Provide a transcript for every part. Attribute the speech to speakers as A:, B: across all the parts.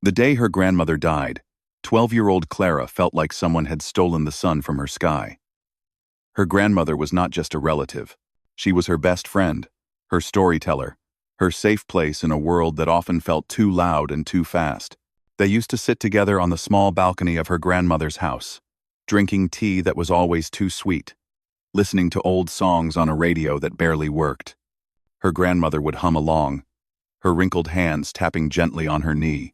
A: The day her grandmother died, 12-year-old Clara felt like someone had stolen the sun from her sky. Her grandmother was not just a relative. She was her best friend, her storyteller, her safe place in a world that often felt too loud and too fast. They used to sit together on the small balcony of her grandmother's house, drinking tea that was always too sweet, listening to old songs on a radio that barely worked. Her grandmother would hum along, her wrinkled hands tapping gently on her knee,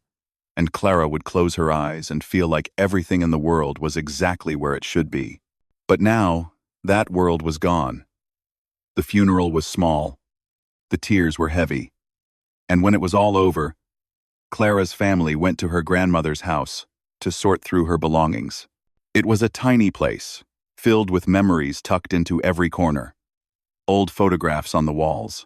A: and Clara would close her eyes and feel like everything in the world was exactly where it should be. But now, that world was gone. The funeral was small, the tears were heavy, and when it was all over, Clara's family went to her grandmother's house to sort through her belongings. It was a tiny place, filled with memories tucked into every corner, old photographs on the walls,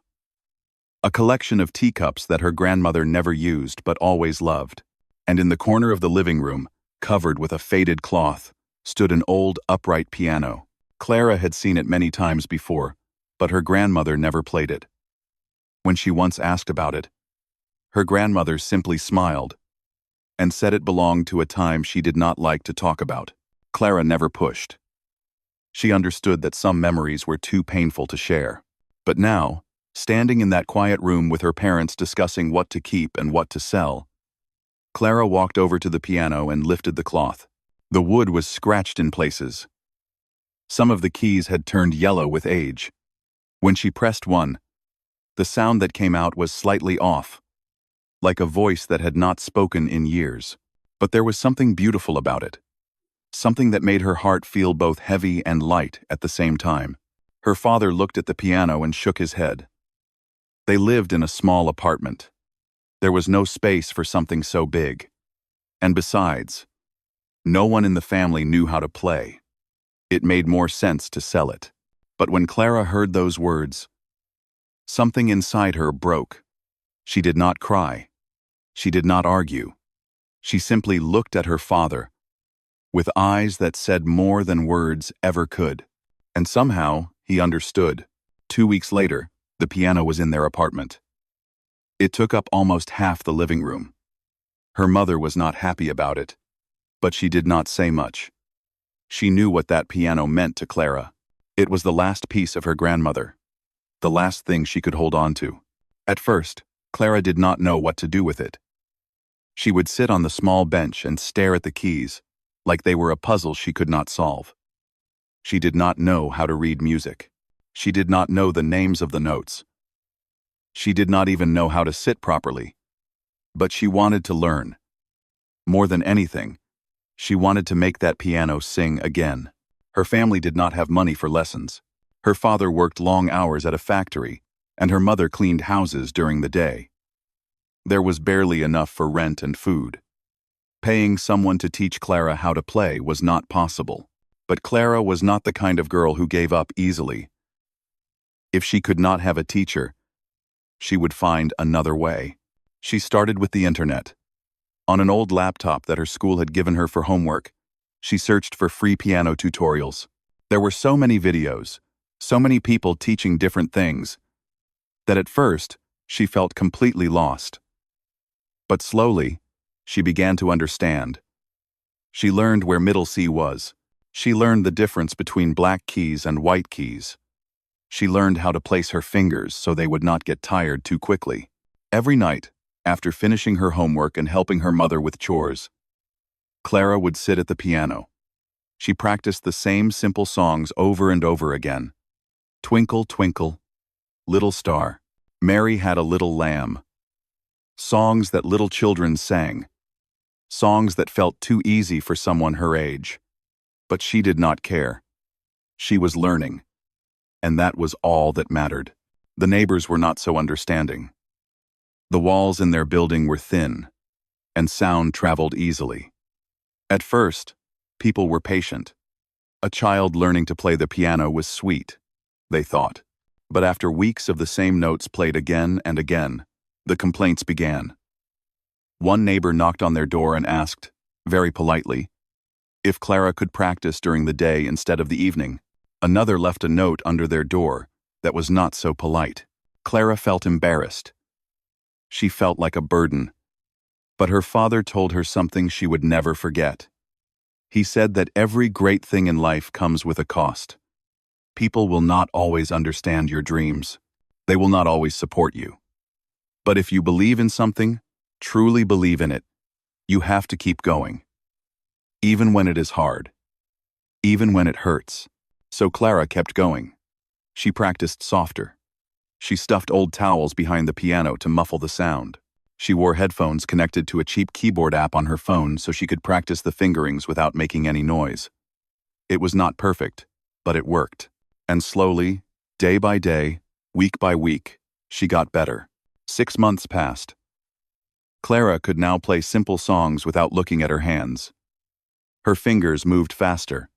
A: a collection of teacups that her grandmother never used but always loved. And in the corner of the living room, covered with a faded cloth, stood an old upright piano. Clara had seen it many times before, but her grandmother never played it. When she once asked about it, her grandmother simply smiled and said it belonged to a time she did not like to talk about. Clara never pushed. She understood that some memories were too painful to share. But now, standing in that quiet room with her parents discussing what to keep and what to sell, Clara walked over to the piano and lifted the cloth. The wood was scratched in places. Some of the keys had turned yellow with age. When she pressed one, the sound that came out was slightly off, like a voice that had not spoken in years. But there was something beautiful about it, something that made her heart feel both heavy and light at the same time. Her father looked at the piano and shook his head. They lived in a small apartment. There was no space for something so big. And besides, no one in the family knew how to play. It made more sense to sell it. But when Clara heard those words, something inside her broke. She did not cry. She did not argue. She simply looked at her father, with eyes that said more than words ever could. And somehow, he understood. 2 weeks later, the piano was in their apartment. It took up almost half the living room. Her mother was not happy about it, but she did not say much. She knew what that piano meant to Clara. It was the last piece of her grandmother, the last thing she could hold on to. At first, Clara did not know what to do with it. She would sit on the small bench and stare at the keys, like they were a puzzle she could not solve. She did not know how to read music. She did not know the names of the notes. She did not even know how to sit properly. But she wanted to learn. More than anything, she wanted to make that piano sing again. Her family did not have money for lessons. Her father worked long hours at a factory, and her mother cleaned houses during the day. There was barely enough for rent and food. Paying someone to teach Clara how to play was not possible. But Clara was not the kind of girl who gave up easily. If she could not have a teacher, she would find another way. She started with the internet. On an old laptop that her school had given her for homework, she searched for free piano tutorials. There were so many videos, so many people teaching different things, that at first, she felt completely lost. But slowly, she began to understand. She learned where middle C was. She learned the difference between black keys and white keys. She learned how to place her fingers so they would not get tired too quickly. Every night, after finishing her homework and helping her mother with chores, Clara would sit at the piano. She practiced the same simple songs over and over again. Twinkle, twinkle, little star, Mary had a little lamb. Songs that little children sang. Songs that felt too easy for someone her age. But she did not care. She was learning. And that was all that mattered. The neighbors were not so understanding. The walls in their building were thin, and sound traveled easily. At first, people were patient. A child learning to play the piano was sweet, they thought. But after weeks of the same notes played again and again, the complaints began. One neighbor knocked on their door and asked, very politely, if Clara could practice during the day instead of the evening. Another left a note under their door that was not so polite. Clara felt embarrassed. She felt like a burden. But her father told her something she would never forget. He said that every great thing in life comes with a cost. People will not always understand your dreams. They will not always support you. But if you believe in something, truly believe in it, you have to keep going. Even when it is hard. Even when it hurts. So Clara kept going. She practiced softer. She stuffed old towels behind the piano to muffle the sound. She wore headphones connected to a cheap keyboard app on her phone so she could practice the fingerings without making any noise. It was not perfect, but it worked. And slowly, day by day, week by week, she got better. 6 months passed. Clara could now play simple songs without looking at her hands. Her fingers moved faster.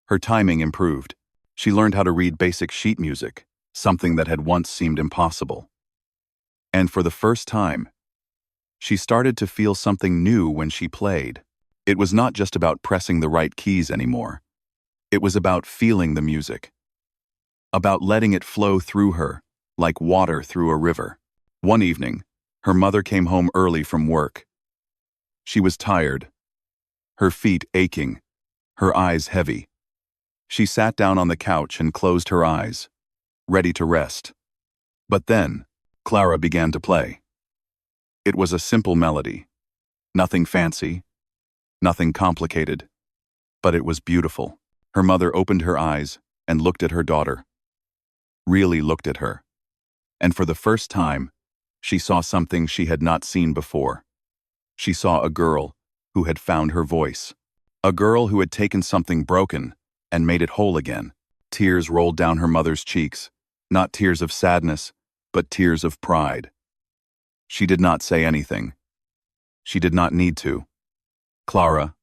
A: Her timing improved. She learned how to read basic sheet music, something that had once seemed impossible. And for the first time, she started to feel something new when she played. It was not just about pressing the right keys anymore. It was about feeling the music. About letting it flow through her, like water through a river. One evening, her mother came home early from work. She was tired, her feet aching, her eyes heavy. She sat down on the couch and closed her eyes, ready to rest. But then, Clara began to play. It was a simple melody. Nothing fancy, nothing complicated, but it was beautiful. Her mother opened her eyes and looked at her daughter. Really looked at her. And for the first time, she saw something she had not seen before. She saw a girl who had found her voice. A girl who had taken something broken and made it whole again. Tears rolled down her mother's cheeks, not tears of sadness, but tears of pride. She did not say anything. She did not need to. Clara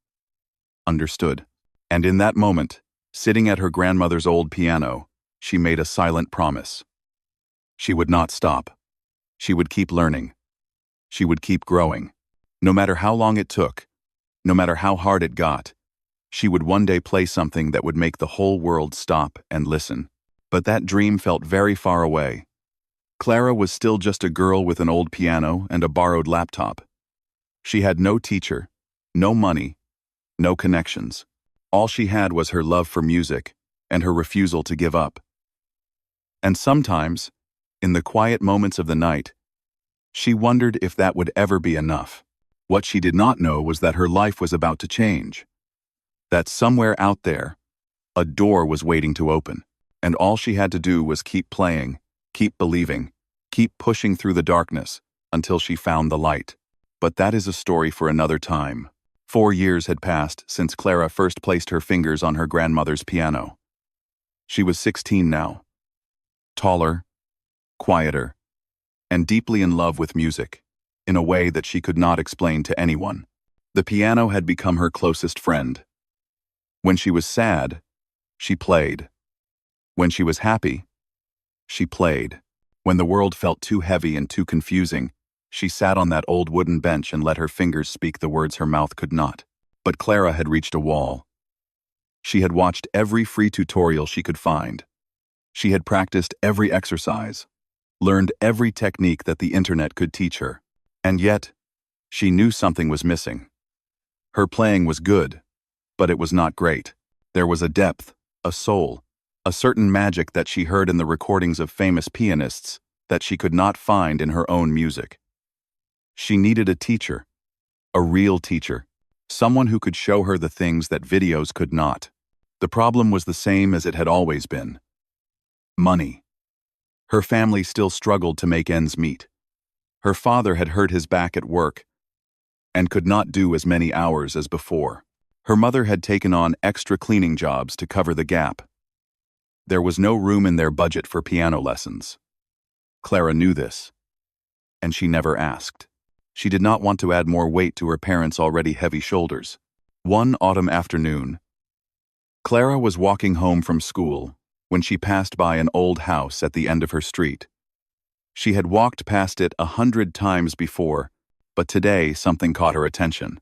A: understood. And in that moment, sitting at her grandmother's old piano, she made a silent promise. She would not stop. She would keep learning. She would keep growing. No matter how long it took, no matter how hard it got, she would one day play something that would make the whole world stop and listen. But that dream felt very far away. Clara was still just a girl with an old piano and a borrowed laptop. She had no teacher, no money, no connections. All she had was her love for music and her refusal to give up. And sometimes, in the quiet moments of the night, she wondered if that would ever be enough. What she did not know was that her life was about to change. That somewhere out there, a door was waiting to open, and all she had to do was keep playing, keep believing, keep pushing through the darkness until she found the light. But that is a story for another time. 4 years had passed since Clara first placed her fingers on her grandmother's piano. She was 16 now, taller, quieter, and deeply in love with music, in a way that she could not explain to anyone. The piano had become her closest friend. When she was sad, she played. When she was happy, she played. When the world felt too heavy and too confusing, she sat on that old wooden bench and let her fingers speak the words her mouth could not. But Clara had reached a wall. She had watched every free tutorial she could find. She had practiced every exercise, learned every technique that the internet could teach her. And yet, she knew something was missing. Her playing was good, but it was not great. There was a depth, a soul, a certain magic that she heard in the recordings of famous pianists that she could not find in her own music. She needed a teacher, a real teacher, someone who could show her the things that videos could not. The problem was the same as it had always been. Money. Her family still struggled to make ends meet. Her father had hurt his back at work and could not do as many hours as before. Her mother had taken on extra cleaning jobs to cover the gap. There was no room in their budget for piano lessons. Clara knew this, and she never asked. She did not want to add more weight to her parents' already heavy shoulders. One autumn afternoon, Clara was walking home from school when she passed by an old house at the end of her street. She had walked past it 100 times before, but today something caught her attention.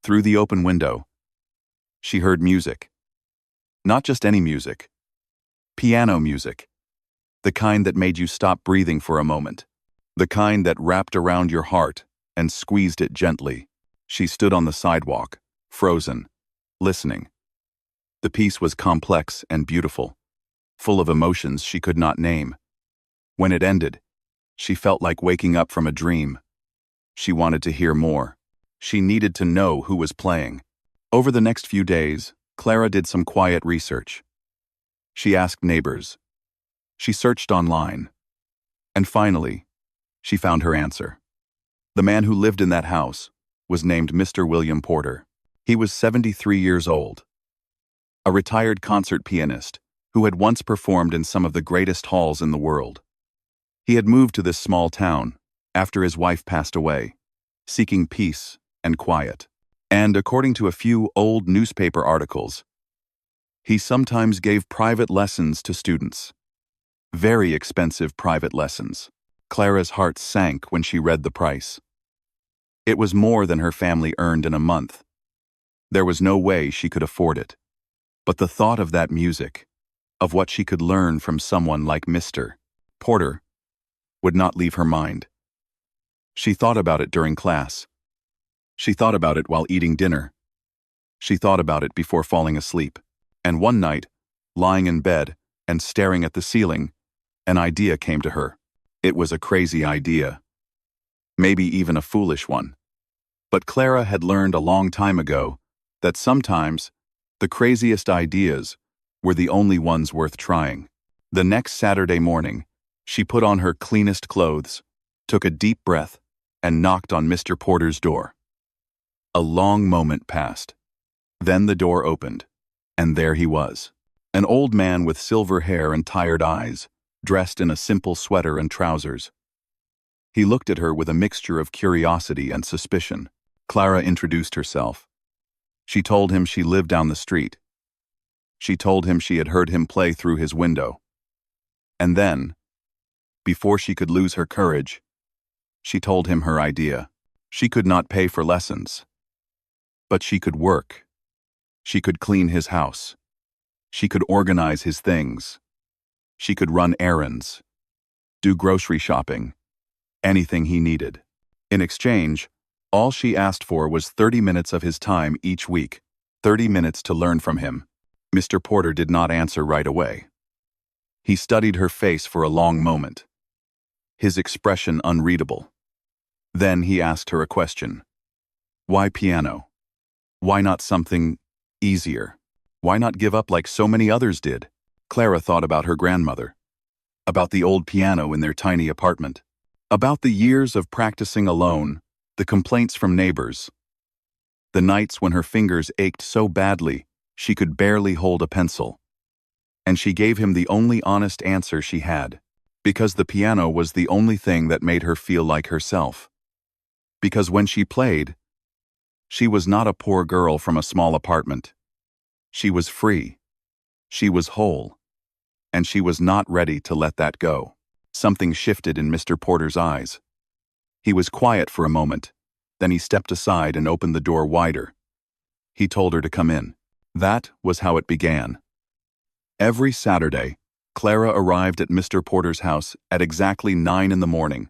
A: Through the open window, she heard music. Not just any music. Piano music. The kind that made you stop breathing for a moment. The kind that wrapped around your heart and squeezed it gently. She stood on the sidewalk, frozen, listening. The piece was complex and beautiful, full of emotions she could not name. When it ended, she felt like waking up from a dream. She wanted to hear more. She needed to know who was playing. Over the next few days, Clara did some quiet research. She asked neighbors. She searched online. And finally, she found her answer. The man who lived in that house was named Mr. William Porter. He was 73 years old, a retired concert pianist who had once performed in some of the greatest halls in the world. He had moved to this small town after his wife passed away, seeking peace and quiet. And according to a few old newspaper articles, he sometimes gave private lessons to students. Very expensive private lessons. Clara's heart sank when she read the price. It was more than her family earned in a month. There was no way she could afford it. But the thought of that music, of what she could learn from someone like Mr. Porter, would not leave her mind. She thought about it during class. She thought about it while eating dinner. She thought about it before falling asleep. And one night, lying in bed and staring at the ceiling, an idea came to her. It was a crazy idea. Maybe even a foolish one. But Clara had learned a long time ago that sometimes the craziest ideas were the only ones worth trying. The next Saturday morning, she put on her cleanest clothes, took a deep breath, and knocked on Mr. Porter's door. A long moment passed. Then the door opened, and there he was. An old man with silver hair and tired eyes, dressed in a simple sweater and trousers. He looked at her with a mixture of curiosity and suspicion. Clara introduced herself. She told him she lived down the street. She told him she had heard him play through his window. And then, before she could lose her courage, she told him her idea. She could not pay for lessons, but she could work. She could clean his house. She could organize his things. She could run errands, do grocery shopping, anything he needed. In exchange, all she asked for was 30 minutes of his time each week, 30 minutes to learn from him. Mr. Porter did not answer right away. He studied her face for a long moment, his expression unreadable. Then he asked her a question. Why piano? Why not something easier? Why not give up like so many others did? Clara thought about her grandmother, about the old piano in their tiny apartment, about the years of practicing alone, the complaints from neighbors, the nights when her fingers ached so badly she could barely hold a pencil. And she gave him the only honest answer she had, because the piano was the only thing that made her feel like herself. Because when she played, she was not a poor girl from a small apartment. She was free. She was whole. And she was not ready to let that go. Something shifted in Mr. Porter's eyes. He was quiet for a moment, then he stepped aside and opened the door wider. He told her to come in. That was how it began. Every Saturday, Clara arrived at Mr. Porter's house at exactly 9 in the morning.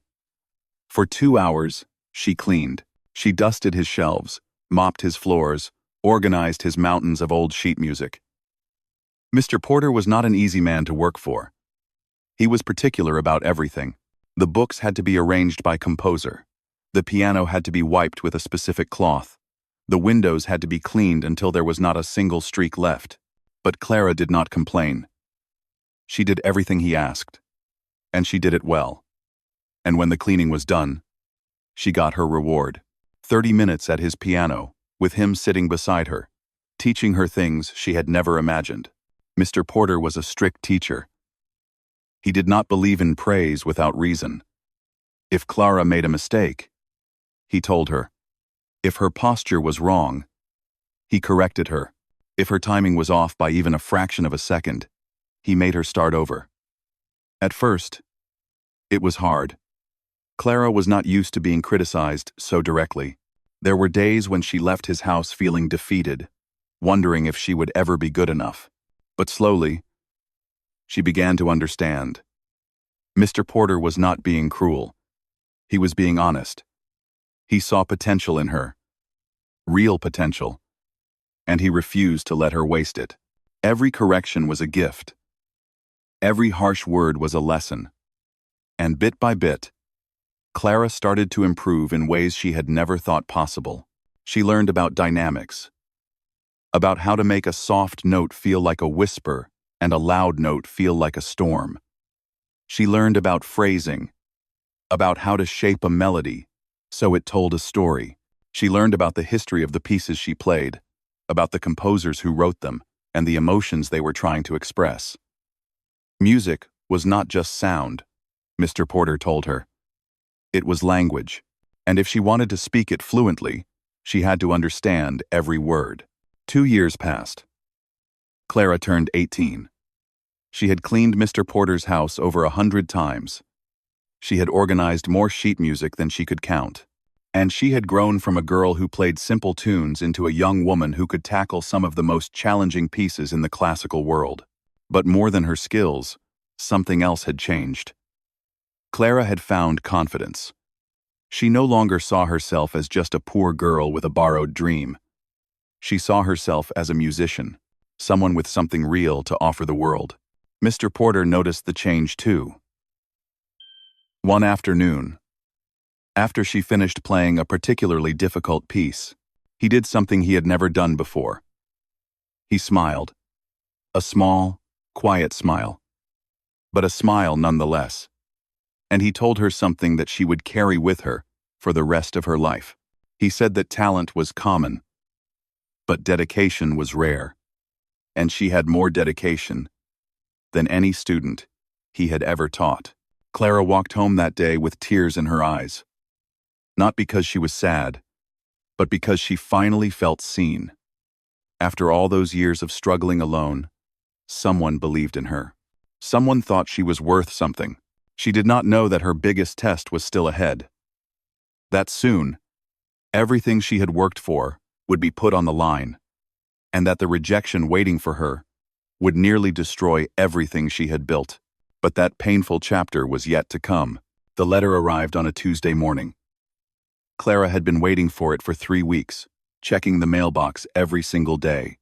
A: For 2 hours, she cleaned. She dusted his shelves, mopped his floors, organized his mountains of old sheet music. Mr. Porter was not an easy man to work for. He was particular about everything. The books had to be arranged by composer. The piano had to be wiped with a specific cloth. The windows had to be cleaned until there was not a single streak left. But Clara did not complain. She did everything he asked, and she did it well. And when the cleaning was done, she got her reward. 30 minutes at his piano, with him sitting beside her, teaching her things she had never imagined. Mr. Porter was a strict teacher. He did not believe in praise without reason. If Clara made a mistake, he told her. If her posture was wrong, he corrected her. If her timing was off by even a fraction of a second, he made her start over. At first, it was hard. Clara was not used to being criticized so directly. There were days when she left his house feeling defeated, wondering if she would ever be good enough. But slowly, she began to understand. Mr. Porter was not being cruel. He was being honest. He saw potential in her, real potential, and he refused to let her waste it. Every correction was a gift. Every harsh word was a lesson. And bit by bit, Clara started to improve in ways she had never thought possible. She learned about dynamics, about how to make a soft note feel like a whisper and a loud note feel like a storm. She learned about phrasing, about how to shape a melody so it told a story. She learned about the history of the pieces she played, about the composers who wrote them, and the emotions they were trying to express. Music was not just sound, Mr. Porter told her. It was language, and if she wanted to speak it fluently, she had to understand every word. 2 years passed. Clara turned 18. She had cleaned Mr. Porter's house over 100 times. She had organized more sheet music than she could count. And she had grown from a girl who played simple tunes into a young woman who could tackle some of the most challenging pieces in the classical world. But more than her skills, something else had changed. Clara had found confidence. She no longer saw herself as just a poor girl with a borrowed dream. She saw herself as a musician, someone with something real to offer the world. Mr. Porter noticed the change too. One afternoon, after she finished playing a particularly difficult piece, he did something he had never done before. He smiled. A small, quiet smile, but a smile nonetheless. And he told her something that she would carry with her for the rest of her life. He said that talent was common, but dedication was rare, and she had more dedication than any student he had ever taught. Clara walked home that day with tears in her eyes, not because she was sad, but because she finally felt seen. After all those years of struggling alone, someone believed in her. Someone thought she was worth something. She did not know that her biggest test was still ahead. That soon, everything she had worked for would be put on the line, and that the rejection waiting for her would nearly destroy everything she had built. But that painful chapter was yet to come. The letter arrived on a Tuesday morning. Clara had been waiting for it for 3 weeks, checking the mailbox every single day,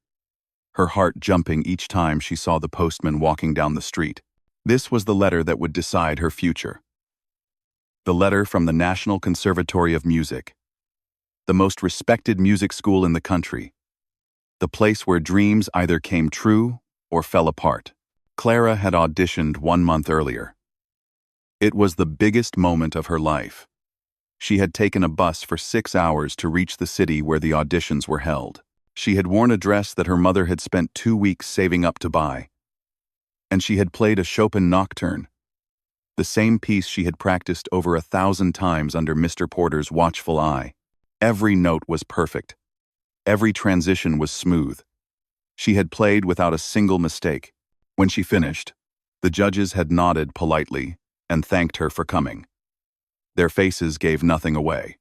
A: her heart jumping each time she saw the postman walking down the street. This was the letter that would decide her future. The letter from the National Conservatory of Music, the most respected music school in the country, the place where dreams either came true or fell apart. Clara had auditioned 1 month earlier. It was the biggest moment of her life. She had taken a bus for 6 hours to reach the city where the auditions were held. She had worn a dress that her mother had spent 2 weeks saving up to buy. And she had played a Chopin nocturne, the same piece she had practiced over 1,000 times under Mr. Porter's watchful eye. Every note was perfect. Every transition was smooth. She had played without a single mistake. When she finished, the judges had nodded politely and thanked her for coming. Their faces gave nothing away.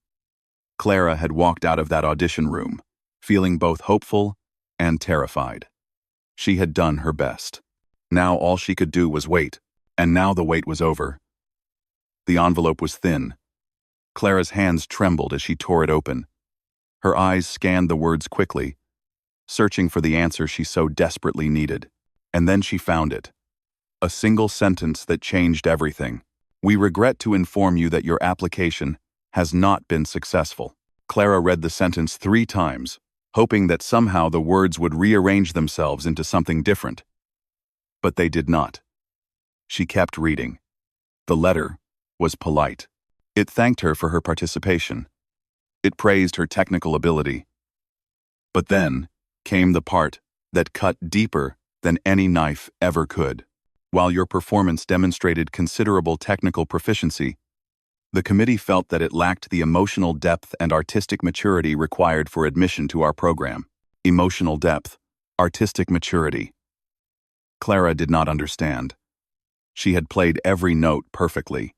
A: Clara had walked out of that audition room, feeling both hopeful and terrified. She had done her best. Now all she could do was wait, and now the wait was over. The envelope was thin. Clara's hands trembled as she tore it open. Her eyes scanned the words quickly, searching for the answer she so desperately needed. And then she found it. A single sentence that changed everything. "We regret to inform you that your application has not been successful." Clara read the sentence 3 times, hoping that somehow the words would rearrange themselves into something different. But they did not. She kept reading. The letter was polite. It thanked her for her participation. It praised her technical ability. But then came the part that cut deeper than any knife ever could. While your performance demonstrated considerable technical proficiency, the committee felt that it lacked the emotional depth and artistic maturity required for admission to our program. Emotional depth, artistic maturity. Clara did not understand. She had played every note perfectly.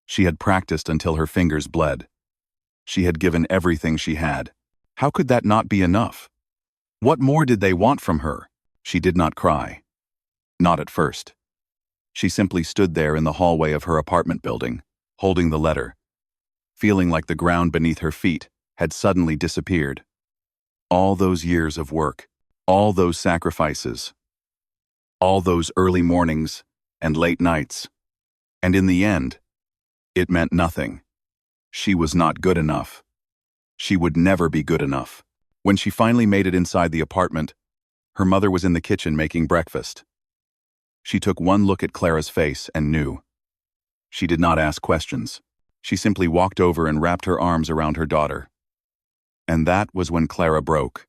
A: She had practiced until her fingers bled. She had given everything she had. How could that not be enough? What more did they want from her? She did not cry. Not at first. She simply stood there in the hallway of her apartment building, holding the letter, feeling like the ground beneath her feet had suddenly disappeared. All those years of work, all those sacrifices, all those early mornings and late nights. And in the end, it meant nothing. She was not good enough. She would never be good enough. When she finally made it inside the apartment, her mother was in the kitchen making breakfast. She took one look at Clara's face and knew. She did not ask questions. She simply walked over and wrapped her arms around her daughter. And that was when Clara broke.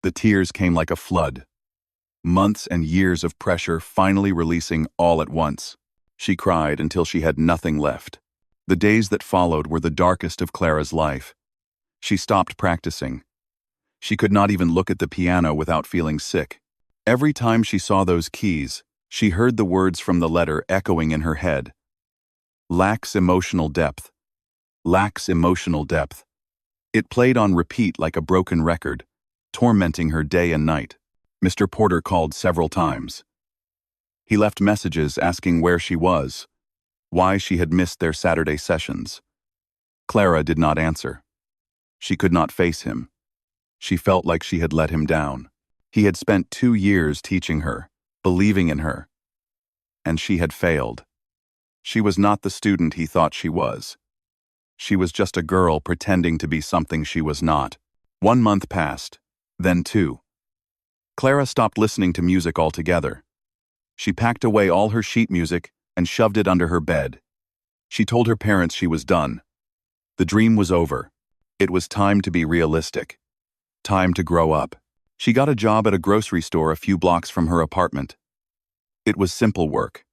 A: The tears came like a flood. Months and years of pressure finally releasing all at once. She cried until she had nothing left. The days that followed were the darkest of Clara's life. She stopped practicing. She could not even look at the piano without feeling sick. Every time she saw those keys, she heard the words from the letter echoing in her head. Lacks emotional depth. Lacks emotional depth. It played on repeat like a broken record, tormenting her day and night. Mr. Porter called several times. He left messages asking where she was, why she had missed their Saturday sessions. Clara did not answer. She could not face him. She felt like she had let him down. He had spent 2 years teaching her, believing in her. And she had failed. She was not the student he thought she was. She was just a girl pretending to be something she was not. 1 month passed, then 2. Clara stopped listening to music altogether. She packed away all her sheet music and shoved it under her bed. She told her parents she was done. The dream was over. It was time to be realistic. Time to grow up. She got a job at a grocery store a few blocks from her apartment. It was simple work.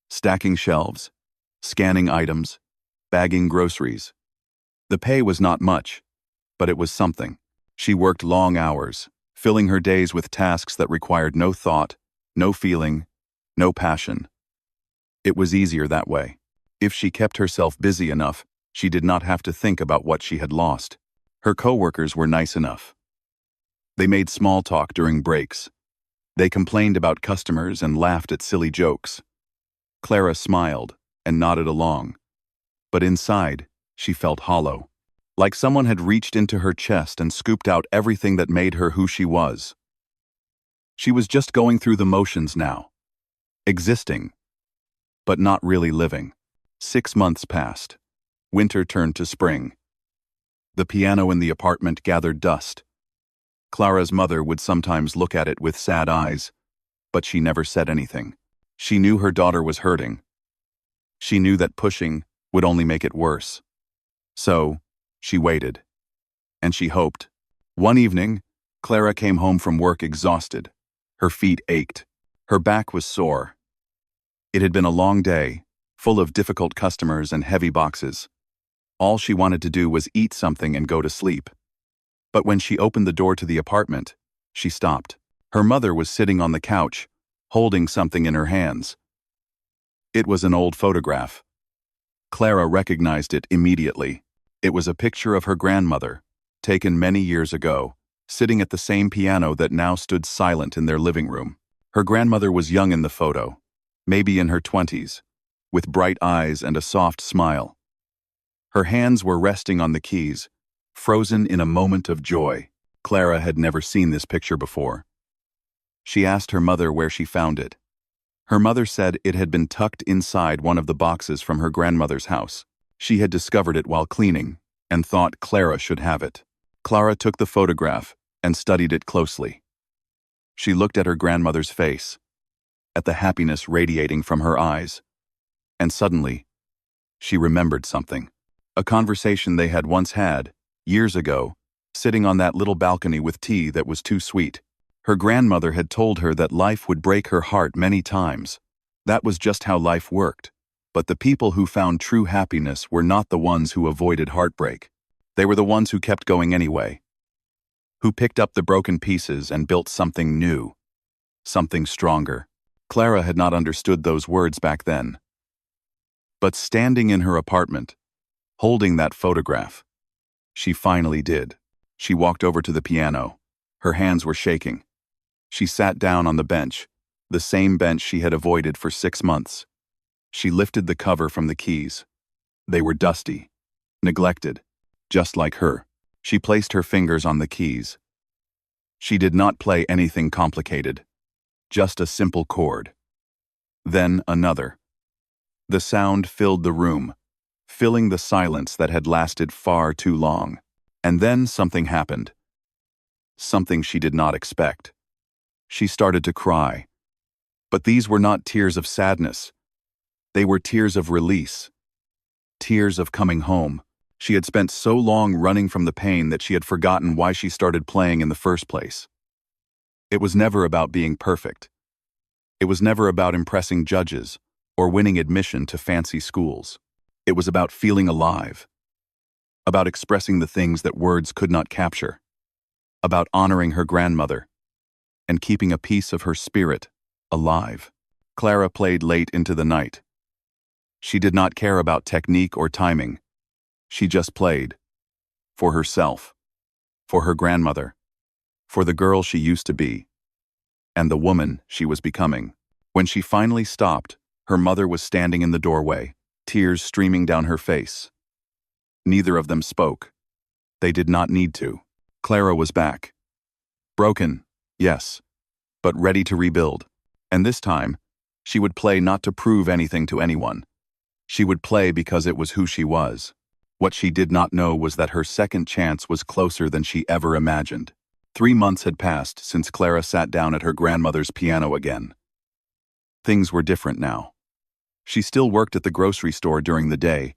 A: Stacking shelves, scanning items, bagging groceries. The pay was not much, but it was something. She worked long hours, filling her days with tasks that required no thought, no feeling, no passion. It was easier that way. If she kept herself busy enough, she did not have to think about what she had lost. Her coworkers were nice enough. They made small talk during breaks. They complained about customers and laughed at silly jokes. Clara smiled and nodded along. But inside, she felt hollow. Like someone had reached into her chest and scooped out everything that made her who she was. She was just going through the motions now. Existing, but not really living. 6 months passed. Winter turned to spring. The piano in the apartment gathered dust. Clara's mother would sometimes look at it with sad eyes, but she never said anything. She knew her daughter was hurting. She knew that pushing would only make it worse. So, she waited. And she hoped. One evening, Clara came home from work exhausted. Her feet ached. Her back was sore. It had been a long day, full of difficult customers and heavy boxes. All she wanted to do was eat something and go to sleep. But when she opened the door to the apartment, she stopped. Her mother was sitting on the couch, holding something in her hands. It was an old photograph. Clara recognized it immediately. It was a picture of her grandmother, taken many years ago, sitting at the same piano that now stood silent in their living room. Her grandmother was young in the photo, maybe in her 20s, with bright eyes and a soft smile. Her hands were resting on the keys, frozen in a moment of joy. Clara had never seen this picture before. She asked her mother where she found it. Her mother said it had been tucked inside one of the boxes from her grandmother's house. She had discovered it while cleaning and thought Clara should have it. Clara took the photograph and studied it closely. She looked at her grandmother's face, at the happiness radiating from her eyes, and suddenly, she remembered something. A conversation they had once had, years ago, sitting on that little balcony with tea that was too sweet. Her grandmother had told her that life would break her heart many times. That was just how life worked. But the people who found true happiness were not the ones who avoided heartbreak. They were the ones who kept going anyway. Who picked up the broken pieces and built something new. Something stronger. Clara had not understood those words back then. But standing in her apartment, holding that photograph, she finally did. She walked over to the piano. Her hands were shaking. She sat down on the bench, the same bench she had avoided for 6 months. She lifted the cover from the keys. They were dusty. neglected, just like her. She placed her fingers on the keys. She did not play anything complicated, just a simple chord. Then another. The sound filled the room, filling the silence that had lasted far too long. And then something happened. Something she did not expect. She started to cry. But these were not tears of sadness. They were tears of release. Tears of coming home. She had spent so long running from the pain that she had forgotten why she started playing in the first place. It was never about being perfect. It was never about impressing judges or winning admission to fancy schools. It was about feeling alive. About expressing the things that words could not capture. About honoring her grandmother and keeping a piece of her spirit alive. Clara played late into the night. She did not care about technique or timing. She just played. For herself. For her grandmother. For the girl she used to be. And the woman she was becoming. When she finally stopped, her mother was standing in the doorway, tears streaming down her face. Neither of them spoke. They did not need to. Clara was back. Broken, yes, but ready to rebuild. And this time, she would play not to prove anything to anyone. She would play because it was who she was. What she did not know was that her second chance was closer than she ever imagined. 3 months had passed since Clara sat down at her grandmother's piano again. Things were different now. She still worked at the grocery store during the day,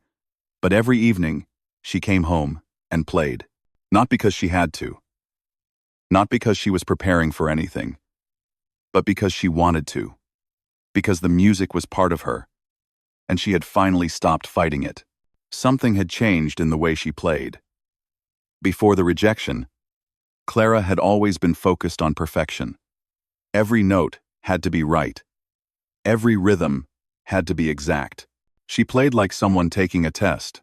A: but every evening, she came home and played. Not because she had to. Not because she was preparing for anything, but because she wanted to. Because the music was part of her, and she had finally stopped fighting it. Something had changed in the way she played. Before the rejection, Clara had always been focused on perfection. Every note had to be right. Every rhythm had to be exact. She played like someone taking a test,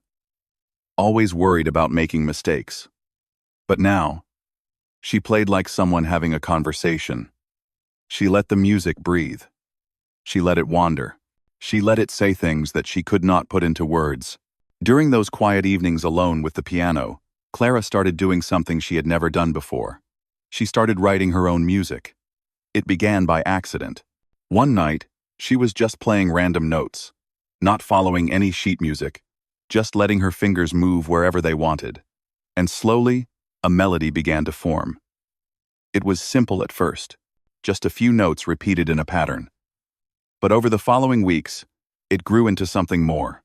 A: always worried about making mistakes. But now, she played like someone having a conversation. She let the music breathe. She let it wander. She let it say things that she could not put into words. During those quiet evenings alone with the piano, Clara started doing something she had never done before. She started writing her own music. It began by accident. One night, she was just playing random notes, not following any sheet music, just letting her fingers move wherever they wanted. And slowly, a melody began to form. It was simple at first, just a few notes repeated in a pattern. But over the following weeks, it grew into something more.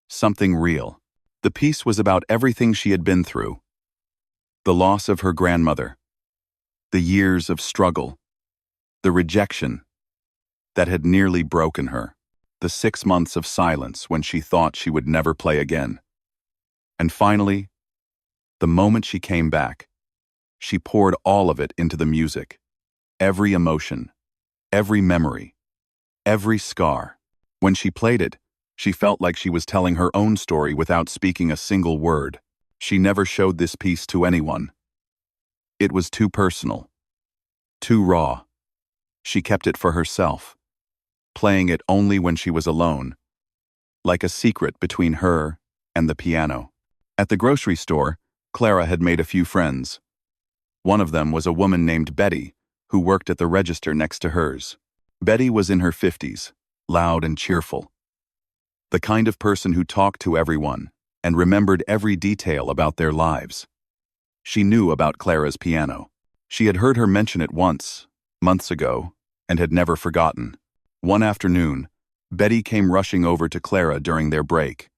A: Something real. The piece was about everything she had been through. The loss of her grandmother. The years of struggle. The rejection that had nearly broken her. The 6 months of silence when she thought she would never play again. And finally, the moment she came back, she poured all of it into the music. Every emotion, every memory, every scar. When she played it, she felt like she was telling her own story without speaking a single word. She never showed this piece to anyone. It was too personal, too raw. She kept it for herself, playing it only when she was alone, like a secret between her and the piano. At the grocery store, Clara had made a few friends. One of them was a woman named Betty, who worked at the register next to hers. Betty was in her 50s, loud and cheerful. The kind of person who talked to everyone and remembered every detail about their lives. She knew about Clara's piano. She had heard her mention it once, months ago, and had never forgotten. One afternoon, Betty came rushing over to Clara during their break.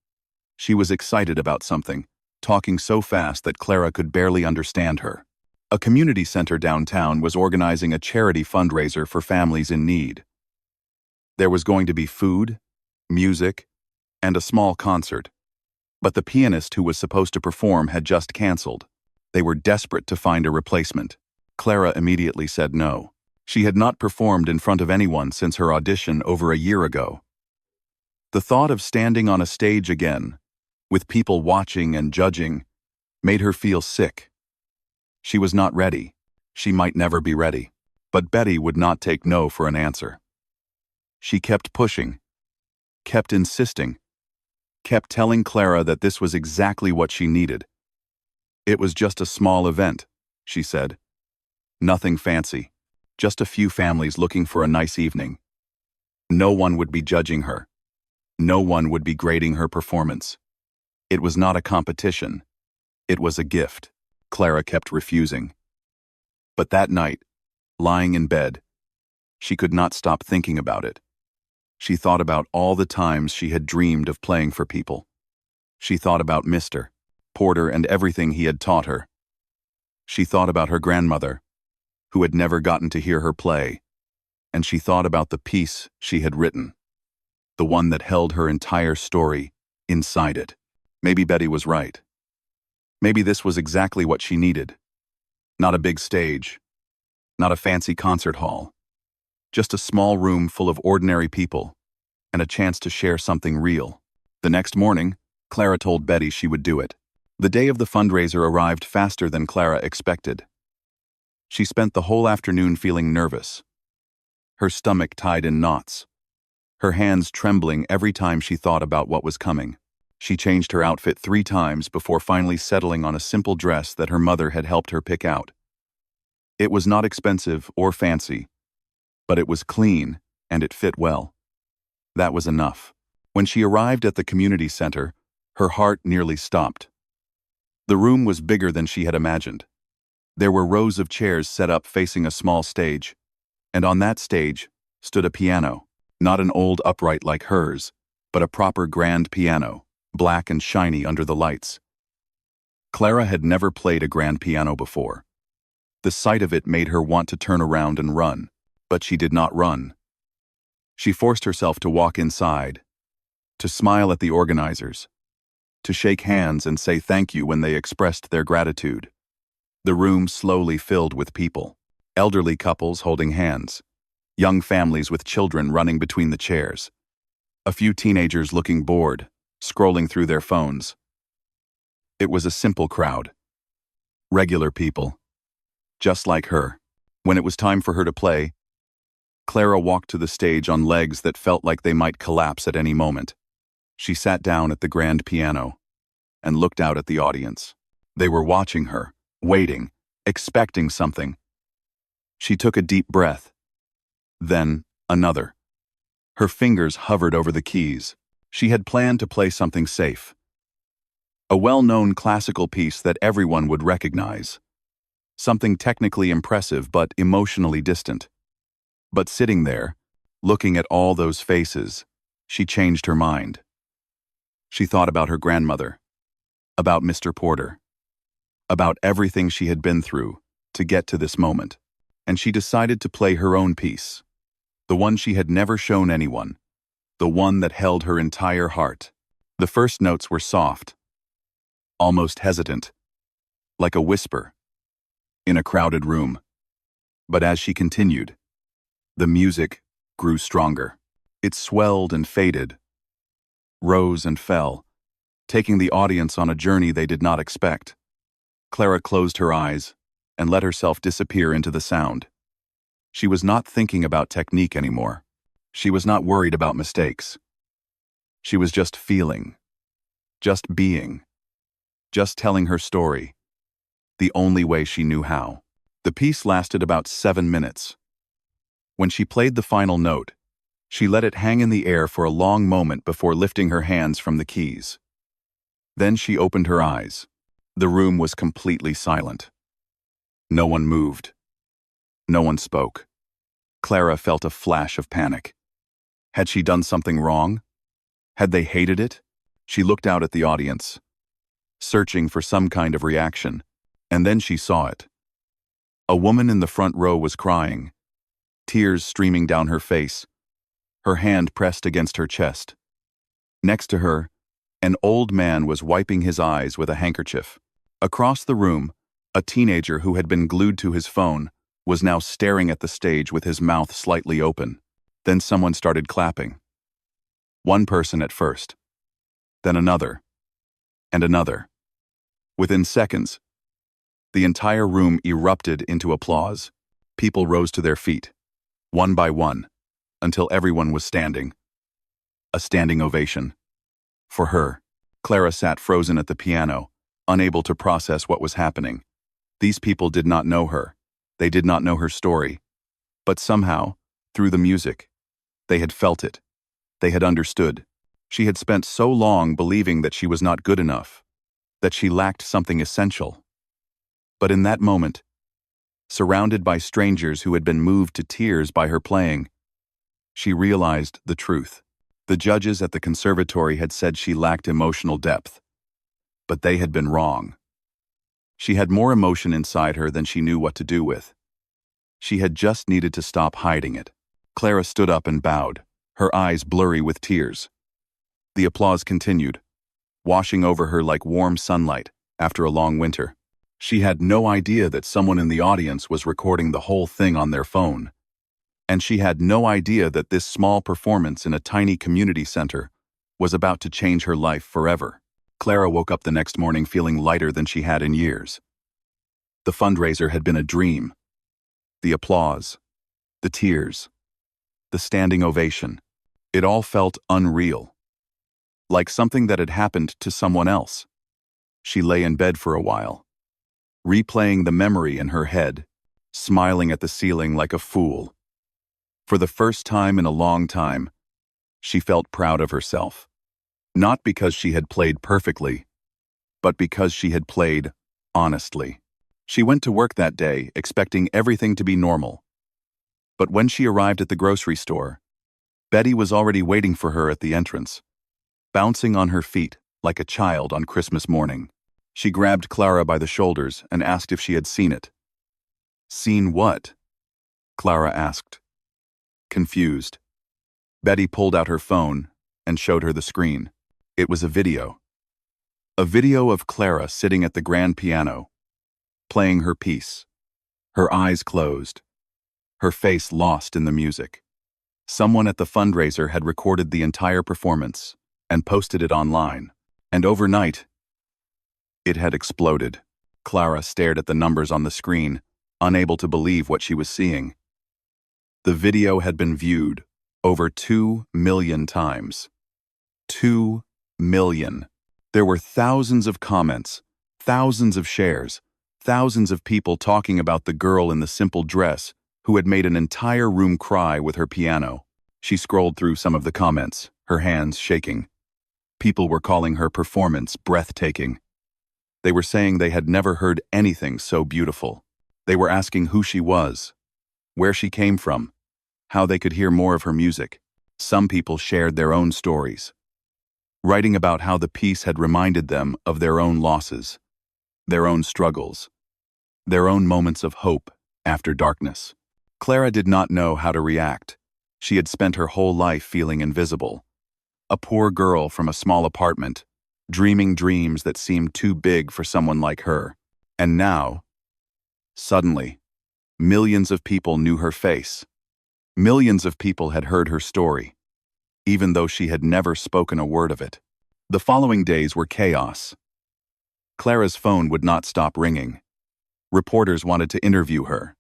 A: She was excited about something, talking so fast that Clara could barely understand her. A community center downtown was organizing a charity fundraiser for families in need. There was going to be food, music, and a small concert. But the pianist who was supposed to perform had just canceled. They were desperate to find a replacement. Clara immediately said no. She had not performed in front of anyone since her audition over a year ago. The thought of standing on a stage again, with people watching and judging, made her feel sick. She was not ready. She might never be ready. But Betty would not take no for an answer. She kept pushing, kept insisting. kept telling Clara that this was exactly what she needed. It was just a small event, she said. Nothing fancy. Just a few families looking for a nice evening. No one would be judging her. No one would be grading her performance. It was not a competition. It was a gift. Clara kept refusing. But that night, lying in bed, she could not stop thinking about it. She thought about all the times she had dreamed of playing for people. She thought about Mr. Porter and everything he had taught her. She thought about her grandmother, who had never gotten to hear her play, and she thought about the piece she had written, the one that held her entire story inside it. Maybe Betty was right. Maybe this was exactly what she needed. Not a big stage, not a fancy concert hall, just a small room full of ordinary people and a chance to share something real. The next morning, Clara told Betty she would do it. The day of the fundraiser arrived faster than Clara expected. She spent the whole afternoon feeling nervous, her stomach tied in knots, her hands trembling every time she thought about what was coming. She changed her outfit 3 times before finally settling on a simple dress that her mother had helped her pick out. It was not expensive or fancy, but it was clean and it fit well. That was enough. When she arrived at the community center, her heart nearly stopped. The room was bigger than she had imagined. There were rows of chairs set up facing a small stage, and on that stage stood a piano, not an old upright like hers, but a proper grand piano, black and shiny under the lights. Clara had never played a grand piano before. The sight of it made her want to turn around and run, but she did not run. She forced herself to walk inside, to smile at the organizers, to shake hands and say thank you when they expressed their gratitude. The room slowly filled with people, elderly couples holding hands, young families with children running between the chairs, a few teenagers looking bored, scrolling through their phones. It was a simple crowd. Regular people, just like her. When it was time for her to play, Clara walked to the stage on legs that felt like they might collapse at any moment. She sat down at the grand piano and looked out at the audience. They were watching her, waiting, expecting something. She took a deep breath. Then, another. Her fingers hovered over the keys. She had planned to play something safe. A well-known classical piece that everyone would recognize. Something technically impressive but emotionally distant. But sitting there, looking at all those faces, she changed her mind. She thought about her grandmother, about Mr. Porter, about everything she had been through to get to this moment, and she decided to play her own piece, the one she had never shown anyone, the one that held her entire heart. The first notes were soft, almost hesitant, like a whisper in a crowded room. But as she continued, the music grew stronger. It swelled and faded, rose and fell, taking the audience on a journey they did not expect. Clara closed her eyes and let herself disappear into the sound. She was not thinking about technique anymore. She was not worried about mistakes. She was just feeling, just being, just telling her story, the only way she knew how. The piece lasted about 7 minutes. When she played the final note, she let it hang in the air for a long moment before lifting her hands from the keys. Then she opened her eyes. The room was completely silent. No one moved. No one spoke. Clara felt a flash of panic. Had she done something wrong? Had they hated it? She looked out at the audience, searching for some kind of reaction, and then she saw it. A woman in the front row was crying, tears streaming down her face, her hand pressed against her chest. Next to her, an old man was wiping his eyes with a handkerchief. Across the room, a teenager who had been glued to his phone was now staring at the stage with his mouth slightly open. Then someone started clapping. One person at first, then another, and another. Within seconds, the entire room erupted into applause. People rose to their feet, one by one, until everyone was standing. A standing ovation. For her, Clara sat frozen at the piano, unable to process what was happening. These people did not know her. They did not know her story. But somehow, through the music, they had felt it. They had understood. She had spent so long believing that she was not good enough, that she lacked something essential. But in that moment, surrounded by strangers who had been moved to tears by her playing, she realized the truth. The judges at the conservatory had said she lacked emotional depth, but they had been wrong. She had more emotion inside her than she knew what to do with. She had just needed to stop hiding it. Clara stood up and bowed, her eyes blurry with tears. The applause continued, washing over her like warm sunlight after a long winter. She had no idea that someone in the audience was recording the whole thing on their phone. And she had no idea that this small performance in a tiny community center was about to change her life forever. Clara woke up the next morning feeling lighter than she had in years. The fundraiser had been a dream. The applause, the tears, the standing ovation, it all felt unreal. Like something that had happened to someone else. She lay in bed for a while, replaying the memory in her head, smiling at the ceiling like a fool. For the first time in a long time, she felt proud of herself. Not because she had played perfectly, but because she had played honestly. She went to work that day expecting everything to be normal. But when she arrived at the grocery store, Betty was already waiting for her at the entrance, bouncing on her feet like a child on Christmas morning. She grabbed Clara by the shoulders and asked if she had seen it. "Seen what?" Clara asked. Confused, Betty pulled out her phone and showed her the screen. It was a video. A video of Clara sitting at the grand piano, playing her piece, her eyes closed, her face lost in the music. Someone at the fundraiser had recorded the entire performance and posted it online, and overnight, it had exploded. Clara stared at the numbers on the screen, unable to believe what she was seeing. The video had been viewed over 2 million times. 2 million. There were thousands of comments, thousands of shares, thousands of people talking about the girl in the simple dress who had made an entire room cry with her piano. She scrolled through some of the comments, her hands shaking. People were calling her performance breathtaking. They were saying they had never heard anything so beautiful. They were asking who she was, where she came from, how they could hear more of her music. Some people shared their own stories, writing about how the piece had reminded them of their own losses, their own struggles, their own moments of hope after darkness. Clara did not know how to react. She had spent her whole life feeling invisible. A poor girl from a small apartment, dreaming dreams that seemed too big for someone like her. And now, suddenly, millions of people knew her face. Millions of people had heard her story, even though she had never spoken a word of it. The following days were chaos. Clara's phone would not stop ringing. Reporters wanted to interview her.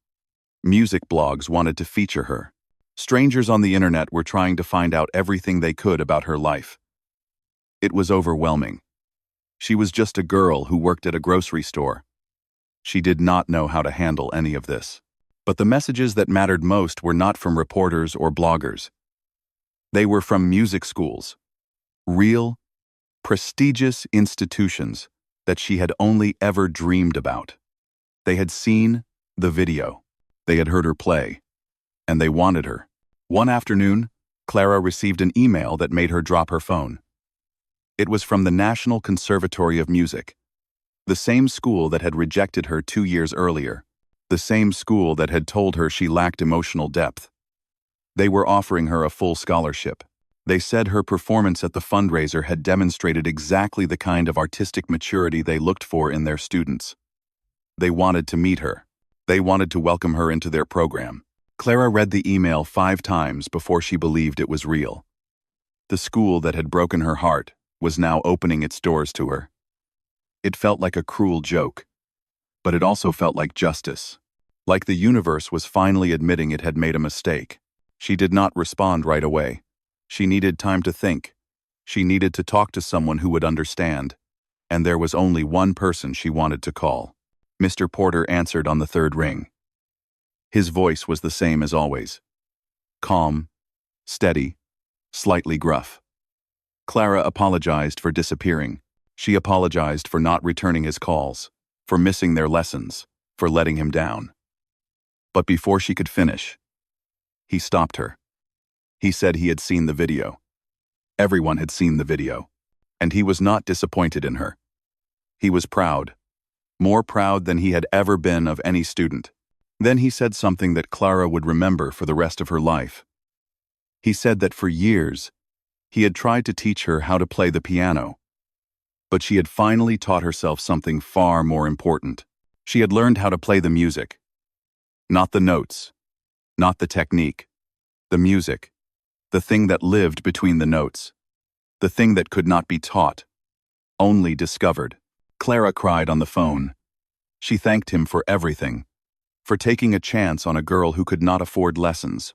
A: Music blogs wanted to feature her. Strangers on the internet were trying to find out everything they could about her life. It was overwhelming. She was just a girl who worked at a grocery store. She did not know how to handle any of this. But the messages that mattered most were not from reporters or bloggers. They were from music schools, real, prestigious institutions that she had only ever dreamed about. They had seen the video. They had heard her play, and they wanted her. One afternoon, Clara received an email that made her drop her phone. It was from the National Conservatory of Music, the same school that had rejected her 2 years earlier. The same school that had told her she lacked emotional depth. They were offering her a full scholarship. They said her performance at the fundraiser had demonstrated exactly the kind of artistic maturity they looked for in their students. They wanted to meet her. They wanted to welcome her into their program. Clara read the email 5 times before she believed it was real. The school that had broken her heart was now opening its doors to her. It felt like a cruel joke, but it also felt like justice. Like the universe was finally admitting it had made a mistake. She did not respond right away. She needed time to think, She needed to talk to someone who would understand, and there was only one person she wanted to call. Mr. Porter answered on the third ring. His voice was the same as always. Calm, steady, slightly gruff. Clara apologized for disappearing. She apologized for not returning his calls, for missing their lessons, for letting him down. But before she could finish, he stopped her. He said he had seen the video. Everyone had seen the video, and he was not disappointed in her. He was proud, more proud than he had ever been of any student. Then he said something that Clara would remember for the rest of her life. He said that for years, he had tried to teach her how to play the piano, but she had finally taught herself something far more important. She had learned how to play the music. Not the notes, not the technique, the music, the thing that lived between the notes, the thing that could not be taught, only discovered. Clara cried on the phone. She thanked him for everything, for taking a chance on a girl who could not afford lessons,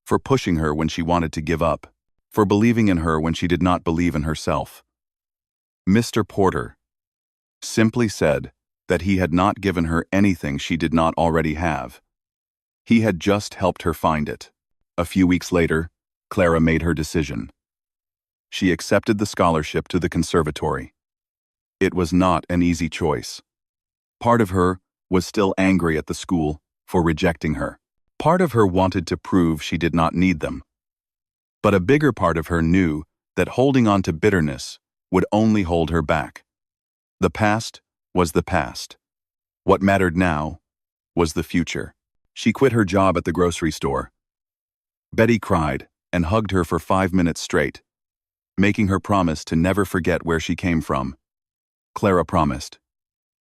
A: for pushing her when she wanted to give up, for believing in her when she did not believe in herself. Mr. Porter simply said that he had not given her anything she did not already have. He had just helped her find it. A few weeks later, Clara made her decision. She accepted the scholarship to the conservatory. It was not an easy choice. Part of her was still angry at the school for rejecting her. Part of her wanted to prove she did not need them. But a bigger part of her knew that holding on to bitterness would only hold her back. The past was the past. What mattered now was the future. She quit her job at the grocery store. Betty cried and hugged her for 5 minutes straight, making her promise to never forget where she came from. Clara promised.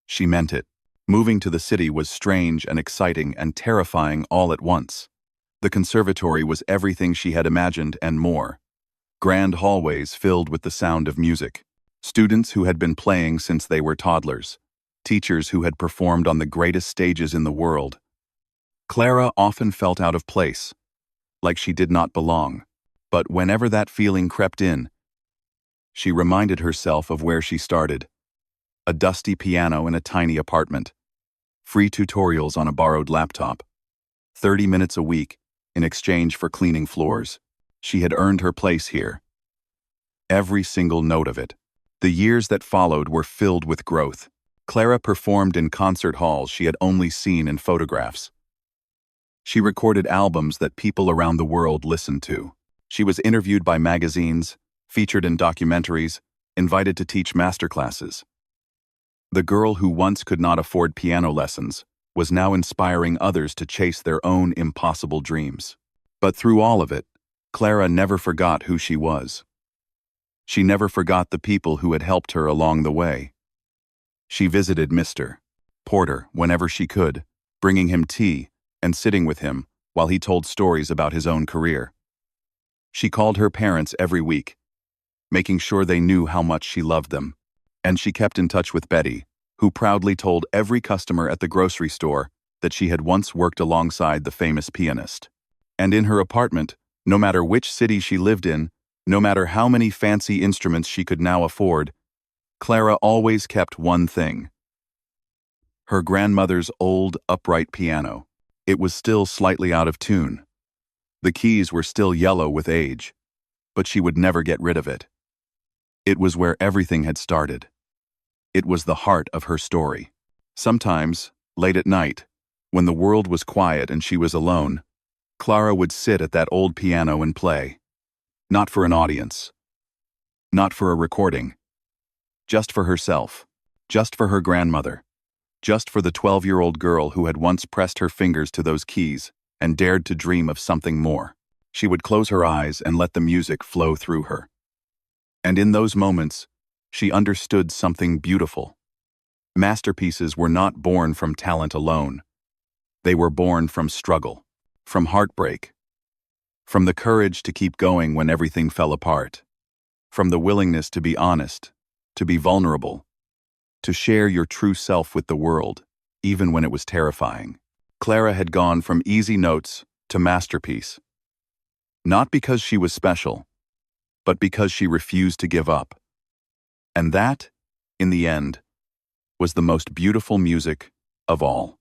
A: She meant it. Moving to the city was strange and exciting and terrifying all at once. The conservatory was everything she had imagined and more. Grand hallways filled with the sound of music. Students who had been playing since they were toddlers. Teachers who had performed on the greatest stages in the world. Clara often felt out of place, like she did not belong. But whenever that feeling crept in, she reminded herself of where she started. A dusty piano in a tiny apartment. Free tutorials on a borrowed laptop. 30 minutes a week in exchange for cleaning floors. She had earned her place here. Every single note of it. The years that followed were filled with growth. Clara performed in concert halls she had only seen in photographs. She recorded albums that people around the world listened to. She was interviewed by magazines, featured in documentaries, invited to teach masterclasses. The girl who once could not afford piano lessons was now inspiring others to chase their own impossible dreams. But through all of it, Clara never forgot who she was. She never forgot the people who had helped her along the way. She visited Mr. Porter whenever she could, bringing him tea and sitting with him while he told stories about his own career. She called her parents every week, making sure they knew how much she loved them. And she kept in touch with Betty, who proudly told every customer at the grocery store that she had once worked alongside the famous pianist. And in her apartment, no matter which city she lived in, no matter how many fancy instruments she could now afford, Clara always kept one thing. Her grandmother's old, upright piano. It was still slightly out of tune. The keys were still yellow with age, but she would never get rid of it. It was where everything had started. It was the heart of her story. Sometimes, late at night, when the world was quiet and she was alone, Clara would sit at that old piano and play. Not for an audience. Not for a recording. Just for herself. Just for her grandmother. Just for the 12-year-old girl who had once pressed her fingers to those keys and dared to dream of something more. She would close her eyes and let the music flow through her. And in those moments, she understood something beautiful. Masterpieces were not born from talent alone. They were born from struggle, from heartbreak, from the courage to keep going when everything fell apart, from the willingness to be honest, to be vulnerable, to share your true self with the world, even when it was terrifying. Clara had gone from easy notes to masterpiece. Not because she was special, but because she refused to give up. And that, in the end, was the most beautiful music of all.